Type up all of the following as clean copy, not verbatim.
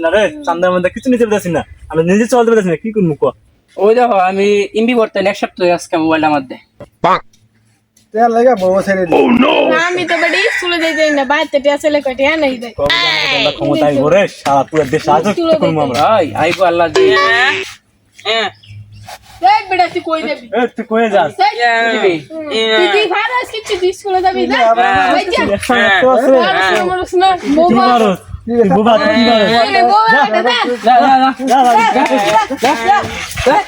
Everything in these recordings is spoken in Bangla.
না রে, চান্দার মধ্যে কিছু নিতে পারতেছি না, আমি নিজে চলতে পারতেছি না, কি করবো ক? ওই দেখো আমি এমবি করতে এক সপ্তাহ আজকে মোবাইলটার মধ্যে তেল লাগা বউ ছেড়ে দি আমি তো বাড়ি স্কুলে যাই না, বাইরে টিয়া ছেলে কয়টি নাই দেয়। তোমরা ক্ষমতা আইব রে, সারা পুরো দেশ আজ করবো আমরা। ভাই আইবো আল্লাহ দি হ্যাঁ দেখ বেটা তুই কই যাবি? এ তুই কয়ে যাস? দিবি তুই ভাড়াস কিছু তুই স্কুলে যাবি না? ভাই যা। একশো আছে। মানুষ না, কি বোবা। মারস? তুই বোবা, তুই কি মারস? এই বোবা, দাদা। যা যা যা যা ভাই,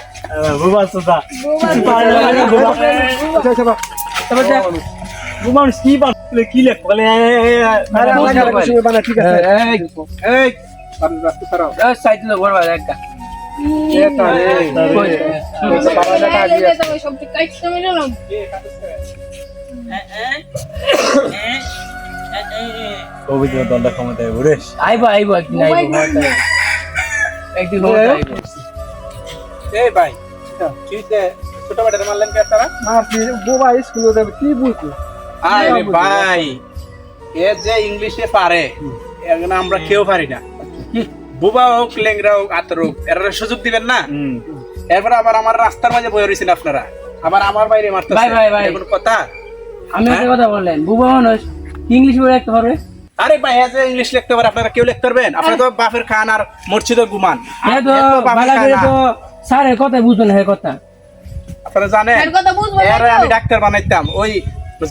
বোবা সুদা। কিছু পারে না, বোবা। আচ্ছা আচ্ছা তবে যা বোবা মানুষ কি পারে? কি লেখ বলে? আরে আমার কাছে কিছু বানা ঠিক আছে এই এই আপনি রাস্তা ছাড়াও সাইড লো বড় একটা এটা রে সব কাটতে মিলাম। পবিত্র দণ্ডা ক্ষমতা আইব রে। আইবো আইবো একদিন আইবো একদিন আইবো এই ভাই কিতে ছোট বেটারে মারলেন কে তারা? আপনি বোবা স্কুলে যাবে কি বুঝছো আরে ভাই এ যে ইংলিশে পারে এগুলো আমরা কেউ পারি না। বুবা হোক লেংরা হোক আতর হোক এর সুযোগ দিবেন না। এরপর আবার আমার রাস্তার মাঝে বয়ে রয়েছেন আপনারা, আবার আমার বাইরে মারতেছেন। ভাই, ভাই, ভাই। এগুলো কথা? আমি একটা কথা বললেন বুবা মানুষ ইংলিশ বলে একটা পারবে আরে ভাই এ যে ইংলিশ লিখতে পারে আপনারা কেউ লিখতে পারবেন? আপনারা তো বাপের খান আর মসজিদের গুমান। হ্যাঁ তো এ তো বাপের ভালো খান করে না। তো স্যারের কথা বুঝবেন না কথা আপনারা জানেন এর কথা বুঝবো না এর তো? আমি ডাক্তার বানাইতাম ওই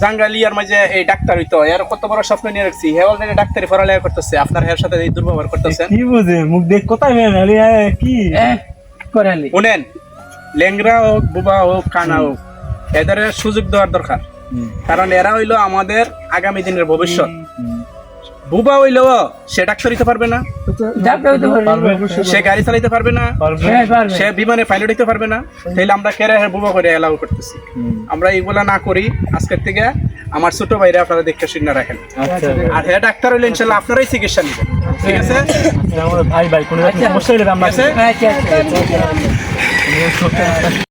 জাঙ্গালিয়ার মাঝে এই ডাক্তার হইতো। এর কত বড় স্বপ্ন নিয়ে রাখছি, হে অলরেডি ডাক্তারি পড়ালেখা করতেছে, আপনার এর সাথে এই দুর্ব্যবহার করতেছেন। কি বুঝে মুখ দেখ কোথায় মেয়ে নালি কি করালি শুনেন, লেংরা হোক বুবা হোক কানা হোক এদের সুযোগ দেওয়ার দরকার, কারণ এরা হইলো আমাদের আগামী দিনের ভবিষ্যৎ। বুবা হইলো সে ডাক্তার হইতে পারবে না, যাতে হইতে পারবে সে গাড়ি চালাইতে পারবে না, হ্যাঁ পারবে সে বিমানে পাইলট হইতে পারবে না। তাহলে আমরা কেরে বুবা করে এলাও করতেছি? আমরা এইগুলা না করি আজকের থেকে আমার ছোট ভাইরা আপনারা দেখে শুনে রাখেন। আচ্ছা আর হে ডাক্তার হইলে ইনশাল্লাহ আপনারাই চিকিৎসা নেবেন, ঠিক আছে? আমার ভাই ভাই কোনো সমস্যা হলে আমরা ঠিক আছে? আচ্ছা আচ্ছা